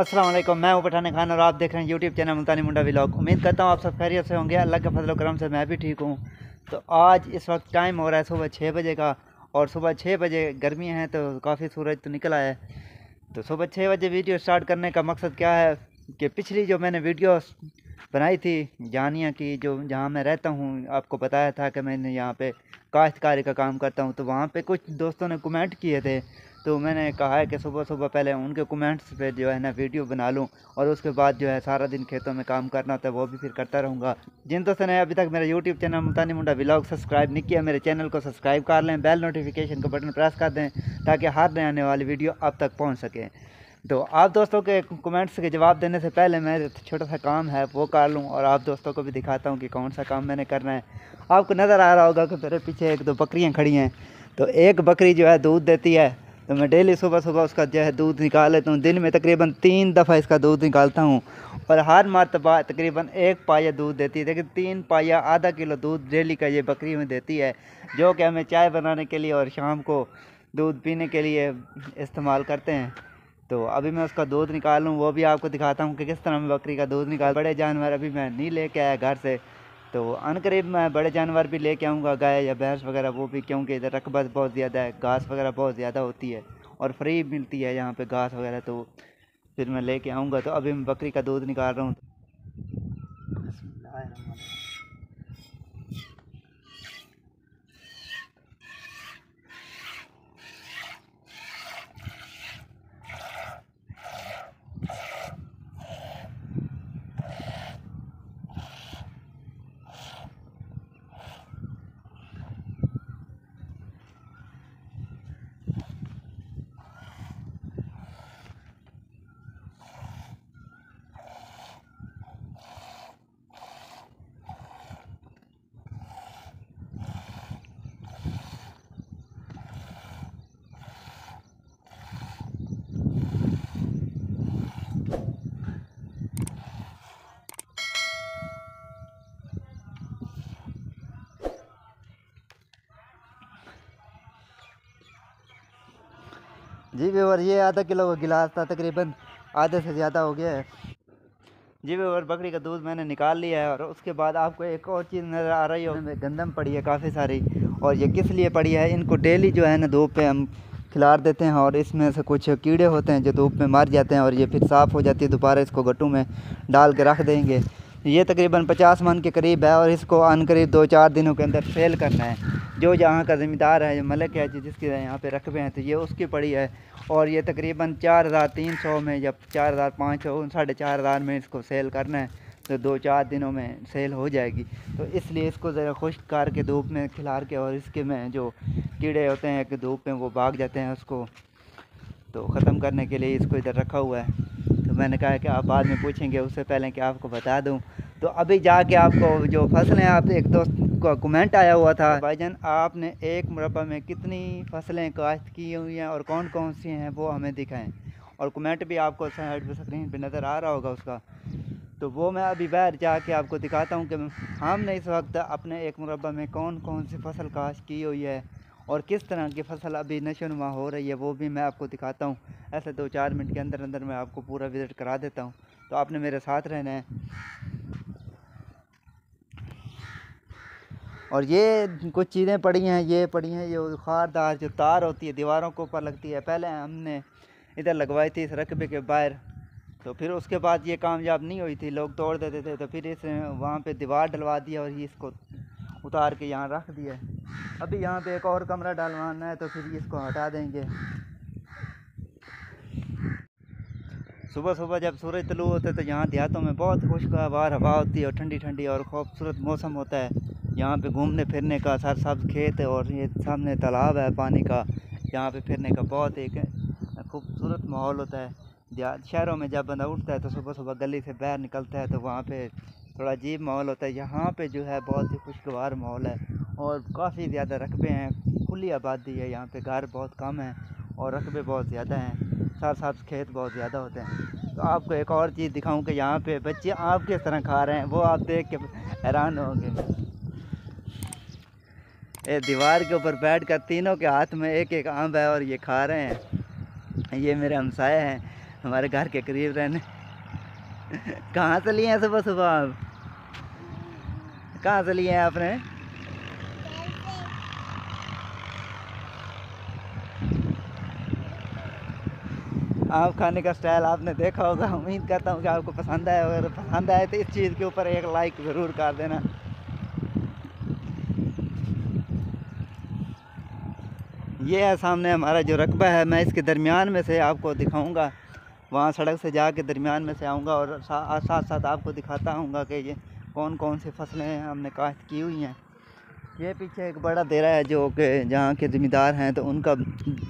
अस्सलाम वालेकुम, मैं हूं पठान खान और आप देख रहे हैं यूट्यूब चैनल मुल्तानी मुंडा व्लॉग। उम्मीद करता हूं आप सब खैरियत से होंगे। अल्लाह के फजल करम से मैं भी ठीक हूं। तो आज इस वक्त टाइम हो रहा है सुबह 6 बजे का, और सुबह 6 बजे गर्मी है तो काफ़ी सूरज तो निकला है। तो सुबह 6 बजे वीडियो स्टार्ट करने का मकसद क्या है कि पिछली जो मैंने वीडियो बनाई थी जानिया की, जो जहाँ मैं रहता हूँ, आपको बताया था कि मैंने यहाँ पे काश्तकारी का काम करता हूँ। तो वहाँ पे कुछ दोस्तों ने कमेंट किए थे, तो मैंने कहा है कि सुबह सुबह पहले उनके कमेंट्स पे जो है ना वीडियो बना लूँ, और उसके बाद जो है सारा दिन खेतों में काम करना होता है वो भी फिर करता रहूँगा। जिन दोस्तों ने अभी तक मेरा यूट्यूब चैनल मुल्तानी मुंडा व्लॉग सब्सक्राइब नहीं किया, मेरे चैनल को सब्सक्राइब कर लें, बेल नोटिफिकेशन का बटन प्रेस कर दें ताकि हर नए आने वाली वीडियो आप तक पहुँच सके। तो आप दोस्तों के कमेंट्स के जवाब देने से पहले मैं छोटा सा काम है वो कर लूँ, और आप दोस्तों को भी दिखाता हूँ कि कौन सा काम मैंने करना है। आपको नज़र आ रहा होगा कि मेरे पीछे एक दो बकरियाँ खड़ी हैं। तो एक बकरी जो है दूध देती है, तो मैं डेली सुबह सुबह उसका जो है दूध निकाल लेता हूँ। दिन में तकरीबन 3 दफ़ा इसका दूध निकालता हूँ, और हर मरतबा तकरीबन 1 पाया दूध देती है। लेकिन 3 पाया आधा किलो दूध डेली का ये बकरी में देती है, जो कि हमें चाय बनाने के लिए और शाम को दूध पीने के लिए इस्तेमाल करते हैं। तो अभी मैं उसका दूध निकालूँ वो भी आपको दिखाता हूँ कि किस तरह मैं बकरी का दूध निकाल। बड़े जानवर अभी मैं नहीं लेके आया घर से, तो अनकरीब मैं बड़े जानवर भी लेके आऊँगा, गाय या भैंस वगैरह वो भी, क्योंकि इधर रकबा बहुत ज़्यादा है, घास वगैरह बहुत ज़्यादा होती है और फ्री मिलती है यहाँ पे घास वगैरह। तो फिर मैं लेके आऊँगा। तो अभी मैं बकरी का दूध निकाल रहा हूँ। जी व्यूअर, ये आधा किलो का गिलास था, तकरीबन आधे से ज़्यादा हो गया है। जी व्यूअर, बकरी का दूध मैंने निकाल लिया है। और उसके बाद आपको एक और चीज़ नज़र आ रही है, गंदम पड़ी है काफ़ी सारी। और ये किस लिए पड़ी है, इनको डेली जो है ना धूप पे हम खिलार देते हैं, और इसमें से कुछ कीड़े होते हैं जो धूप में मर जाते हैं, और ये फिर साफ़ हो जाती है। दोबारा इसको गट्टू में डाल के रख देंगे। ये तकरीबन 50 मन के करीब है, और इसको अनकरीब 2-4 दिनों के अंदर सेल करना है। जो यहाँ का ज़मींदार है, जो मलिक है, जिसके यहाँ पे रकबे हैं, तो ये उसकी पड़ी है। और ये तकरीबन 4300 में या 4500 4500 में इसको सेल करना है। तो 2-4 दिनों में सेल हो जाएगी। तो इसलिए इसको ज़रा खुश्क करके धूप में खिलार के, और इसके में जो कीड़े होते हैं कि धूप में वो भाग जाते हैं, उसको तो ख़त्म करने के लिए इसको इधर रखा हुआ है। तो मैंने कहा कि आप बाद में पूछेंगे, उससे पहले कि आपको बता दूं। तो अभी जाके आपको जो फसलें, आप एक दोस्त का कमेंट आया हुआ था, भाईजान आपने एक मुरब्बा में कितनी फसलें काश्त की हुई हैं और कौन कौन सी हैं वो हमें दिखाएं। और कमेंट भी आपको साइड पे स्क्रीन पे नज़र आ रहा होगा उसका। तो वो मैं अभी बाहर जाके आपको दिखाता हूँ कि हमने इस वक्त अपने एक मुरब्बा में कौन कौन सी फसल काश्त की हुई है, और किस तरह की फसल अभी नशोनुमा हो रही है, वो भी मैं आपको दिखाता हूँ। ऐसे 2-4 मिनट के अंदर अंदर मैं आपको पूरा विज़िट करा देता हूँ। तो आपने मेरे साथ रहना है। और ये कुछ चीज़ें पड़ी हैं, ये पड़ी हैं, ये खारदार जो तार होती है दीवारों के ऊपर लगती है, पहले हमने इधर लगवाई थी इस रकबे के बाहर। तो फिर उसके बाद ये कामयाब नहीं हुई थी, लोग तोड़ देते थे। तो फिर इस वहाँ पे दीवार डलवा दिया और ये इसको उतार के यहाँ रख दिया है। अभी यहाँ पे एक और कमरा डलवाना है, तो फिर इसको हटा देंगे। सुबह सुबह जब सूरज तुलू होता है तो यहाँ देहातों में बहुत खुशगवार हवा होती है, और ठंडी ठंडी और खूबसूरत मौसम होता है। यहाँ पे घूमने फिरने का सरसब्ज खेत है, और ये सामने तालाब है पानी का। यहाँ पे फिरने का बहुत एक खूबसूरत माहौल होता है। शहरों में जब बंदा उठता है तो सुबह सुबह गली से बाहर निकलता है तो वहाँ पे थोड़ा अजीब माहौल होता है। यहाँ पे जो है बहुत ही खुशगवार माहौल है, और काफ़ी ज़्यादा रकबे हैं, खुली आबादी है। यहाँ पे घर बहुत कम है और रकबे बहुत ज़्यादा हैं, सरसब्ज खेत बहुत ज़्यादा होते हैं। तो आपको एक और चीज़ दिखाऊं कि यहाँ पे बच्चे आम किस तरह खा रहे हैं, वो आप देख के हैरान होंगे। ये दीवार के ऊपर बैठ कर तीनों के हाथ में एक एक आम है और ये खा रहे हैं। ये मेरे हमसाए हैं, हमारे घर के करीब रहने। कहाँ से लिए हैं सुबह सुबह आप? कहाँ से लिए हैं आपने? आप खाने का स्टाइल आपने देखा होगा। उम्मीद करता हूँ कि आपको पसंद आए। अगर पसंद आए तो इस चीज़ के ऊपर एक लाइक ज़रूर कर देना। ये है सामने हमारा जो रकबा है, मैं इसके दरमियान में से आपको दिखाऊंगा। वहाँ सड़क से जाके दरमियान में से आऊँगा और साथ साथ आपको दिखाता हूँगा कि ये कौन कौन सी फसलें हमने काश्त की हुई हैं। ये पीछे एक बड़ा डेरा है जो कि जहाँ के ज़मींदार हैं तो उनका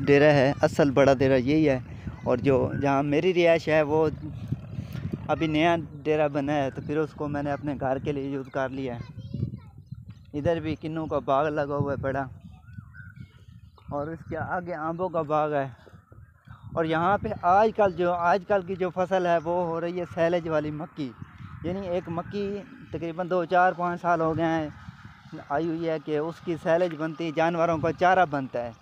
डेरा है, असल बड़ा डेरा यही है। और जो जहाँ मेरी रिहाइश है वो अभी नया डेरा बना है, तो फिर उसको मैंने अपने घर के लिए यूज़ कर लिया है। इधर भी किन्नू का बाग लगा हुआ है बड़ा, और इसके आगे आंबों का बाग है। और यहाँ पे आजकल की जो फसल है वो हो रही है सैलेज वाली मक्की। यानी एक मक्की तकरीबन 2-4-5 साल हो गए हैं आई हुई है कि उसकी सैलेज बनती, जानवरों का चारा बनता है।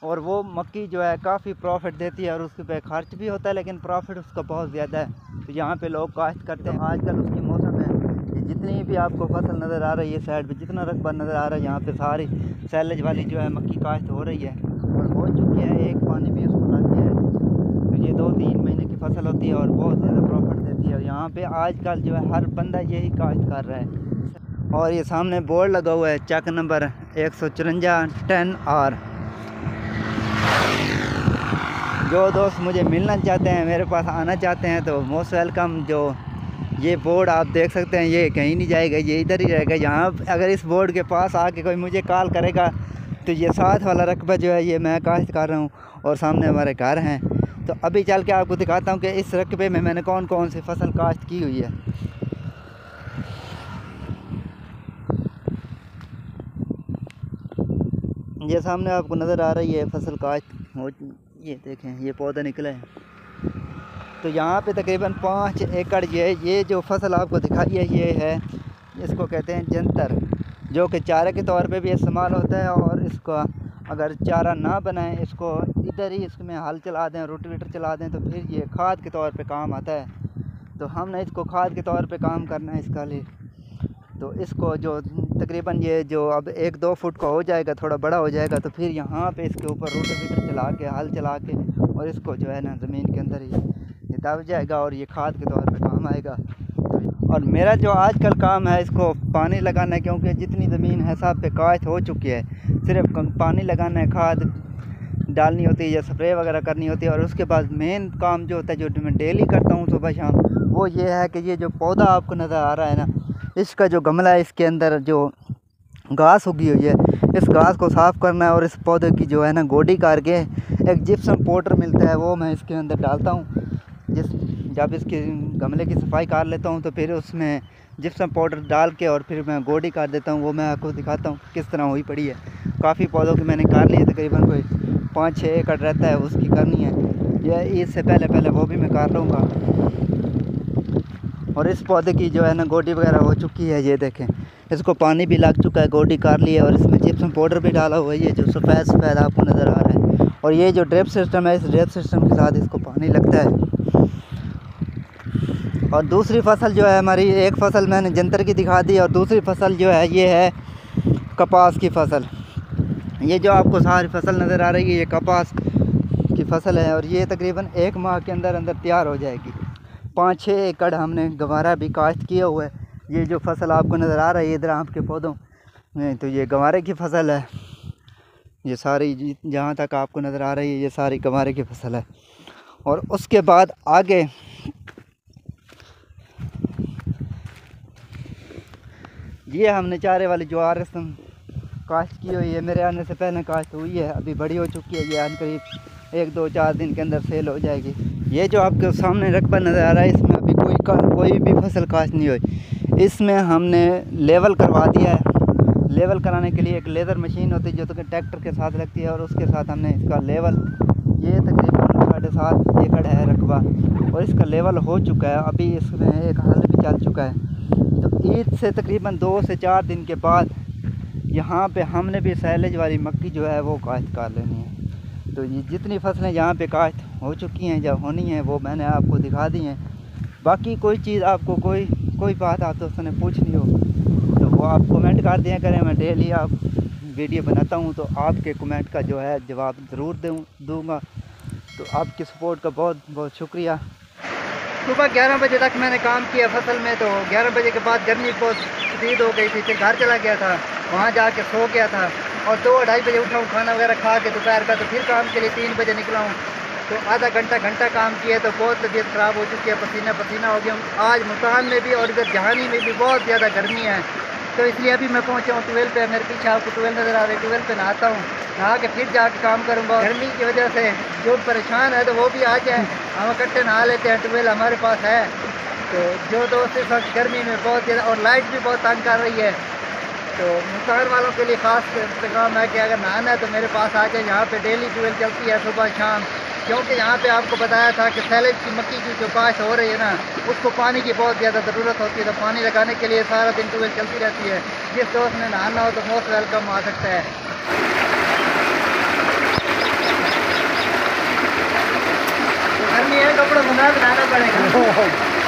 और वो मक्की जो है काफ़ी प्रॉफिट देती है और उसके पे खर्च भी होता है, लेकिन प्रॉफिट उसका बहुत ज़्यादा है। तो यहाँ पे लोग काश्त करते हैं। आजकल उसकी मौसम है कि जितनी भी आपको फसल नज़र आ रही है साइड पे, जितना रकबा नज़र आ रहा है, यहाँ पे सारी सैलेज वाली जो है मक्की काश्त हो रही है और हो चुकी है। एक पानी भी उसको लग गया है। तो ये 2-3 महीने की फसल होती है और बहुत ज़्यादा प्रॉफिट देती है। और यहाँ पे आजकल जो है हर बंदा यही काश्त कर रहा है। और ये सामने बोर्ड लगा हुआ है चक नंबर 154 10R। जो दोस्त मुझे मिलना चाहते हैं, मेरे पास आना चाहते हैं तो मोस्ट वेलकम। जो ये बोर्ड आप देख सकते हैं ये कहीं नहीं जाएगा, ये इधर ही रहेगा। यहाँ अगर इस बोर्ड के पास आके कोई मुझे कॉल करेगा तो ये साथ वाला रकबा जो है ये मैं काश्त कर रहा हूँ और सामने हमारे घर हैं। तो अभी चल के आपको दिखाता हूँ कि इस रकबे में मैंने कौन कौन सी फसल काश्त की हुई है। ये सामने आपको नज़र आ रही है फसल काश्त हो, ये देखें ये पौधा निकला है। तो यहाँ पे तकरीबन 5 एकड़ ये जो फसल आपको दिखाई है ये है, इसको कहते हैं जंतर, जो कि चारे के तौर पे भी इस्तेमाल होता है। और इसको अगर चारा ना बनाएं, इसको इधर ही इसमें हल चला दें, रोटावेटर चला दें, तो फिर ये खाद के तौर पे काम आता है। तो हमने इसको खाद के तौर पे काम करना है इसका लिए। तो इसको जो तकरीबन ये जो अब 1-2 फुट का हो जाएगा, थोड़ा बड़ा हो जाएगा, तो फिर यहाँ पे इसके ऊपर रोटावेटर चला के हल चला के और इसको जो है ना ज़मीन के अंदर ही ये दब जाएगा और ये खाद के तौर पे काम आएगा। और मेरा जो आजकल काम है इसको पानी लगाना है, क्योंकि जितनी ज़मीन है सब पे काश्त हो चुकी है। सिर्फ पानी लगाना है, खाद डालनी होती है या स्प्रे वगैरह करनी होती है। और उसके बाद मेन काम जो होता है, जो मैं डेली करता हूँ सुबह शाम, वो ये है कि ये जो पौधा आपको नज़र आ रहा है ना, इसका जो गमला है इसके अंदर जो घास उगी हुई है, इस घास को साफ़ करना है। और इस पौधे की जो है ना गोडी करके एक जिप्सम पाउडर मिलता है, वो मैं इसके अंदर डालता हूँ। जब इसके गमले की सफाई कर लेता हूँ तो फिर उसमें जिप्सम पाउडर डाल के और फिर मैं गोडी कर देता हूँ। वो मैं आपको दिखाता हूँ किस तरह हुई पड़ी है। काफ़ी पौधों की मैंने कर ली है, तकरीबन कोई 5-6 एकड़ रहता है उसकी करनी है। ये इससे पहले वो भी मैं कर लूँगा। और इस पौधे की जो है ना गोडी वगैरह हो चुकी है, ये देखें इसको पानी भी लग चुका है, गोडी कर ली है। और इसमें जिप्सम पाउडर भी डाला हुआ है, ये जो सफ़ेद आपको नज़र आ रहा है। और ये जो ड्रिप सिस्टम है, इस ड्रिप सिस्टम के साथ इसको पानी लगता है। और दूसरी फसल जो है हमारी, एक फसल मैंने जंतर की दिखा दी और दूसरी फसल जो है ये है कपास की फसल। ये जो आपको सारी फसल नज़र आ रही है ये कपास की फसल है और ये तकरीबन 1 माह के अंदर तैयार हो जाएगी। 5-6 एकड़ हमने गंवारा भी काश्त किया हुआ है। ये जो फसल आपको नज़र आ रही है इधर आम के पौधों में, तो ये गंवारे की फसल है। ये सारी जहाँ तक आपको नज़र आ रही है ये सारी गंवारे की फसल है। और उसके बाद आगे ये हमने चारे वाली ज्वार काश्त की हुई है। मेरे आने से पहले काश्त हुई है, अभी बड़ी हो चुकी है। ये करीब 1-2-4 दिन के अंदर सेल हो जाएगी। ये जो आपके सामने रकबा नज़र आ रहा है इसमें अभी कोई भी फसल काश्त नहीं हुई। इसमें हमने लेवल करवा दिया है। लेवल कराने के लिए एक लेज़र मशीन होती है जो तो ट्रैक्टर के साथ लगती है और उसके साथ हमने इसका लेवल, ये तकरीबन 7.5 एकड़ है रकबा और इसका लेवल हो चुका है। अभी इसमें एक हल भी चल चुका है। तो ईद से तकरीबन 2 से 4 दिन के बाद यहाँ पे हमने भी सैलेज वाली मक्की जो है वो काश्त कर लेनी है। तो ये जितनी फसलें यहाँ पे काश्त हो चुकी हैं, जब होनी है वो मैंने आपको दिखा दी हैं। बाकी कोई चीज़ आपको कोई बात आप दोस्तों ने पूछनी हो तो वो आप कमेंट कर दिया करें। मैं डेली आप वीडियो बनाता हूँ तो आपके कमेंट का जो है जवाब ज़रूर दूँगा। तो आपकी सपोर्ट का बहुत बहुत शुक्रिया। सुबह 11 बजे तक मैंने काम किया फसल में, तो 11 बजे के बाद गर्मी बहुत शदीद हो गई थी, फिर घर चला गया था, वहाँ जाके सो गया था और 2-2:30 बजे उठा हूँ खाना वगैरह खा के दोपहर का, तो फिर काम के लिए 3 बजे निकला हूँ। तो आधा घंटा काम किया तो बहुत तबीयत ख़राब हो चुकी है, पसीना पसीना हो गया हूँ। आज मुल्तान में भी और इधर जहानी में भी बहुत ज़्यादा गर्मी है, तो इसलिए अभी मैं पहुँचा हूँ ट्वेल पे। मेरे पीछे आपको ट्वेल नज़र आ रही है, ट्वेल पे नहाता हूँ, नहा के फिर जाके काम करूँगा। गर्मी की वजह से जो परेशान है तो वो भी आ जाए, हम इकट्ठे नहा लेते हैं, ट्वेल हमारे पास है। तो जो दोस्त इस वक्त गर्मी में बहुत ज़्यादा और लाइट भी बहुत तंग कर रही है, तो मुल्तान वालों के लिए ख़ास पैगाम है कि अगर नहाना है तो मेरे पास आ जाए। यहाँ पे डेली ट्वेल चलती है सुबह शाम, क्योंकि यहाँ पे आपको बताया था कि सैलेज की मक्की की जो काश्त हो रही है ना, उसको पानी की बहुत ज़्यादा ज़रूरत होती है, तो पानी लगाने के लिए सारा दिन ट्वेल चलती रहती है। जिस दोस्त ने नहाना हो तो मोस्ट वेलकम आ सकता है। तो गर्मी है, कपड़ों को ना बनाना पड़ेगा।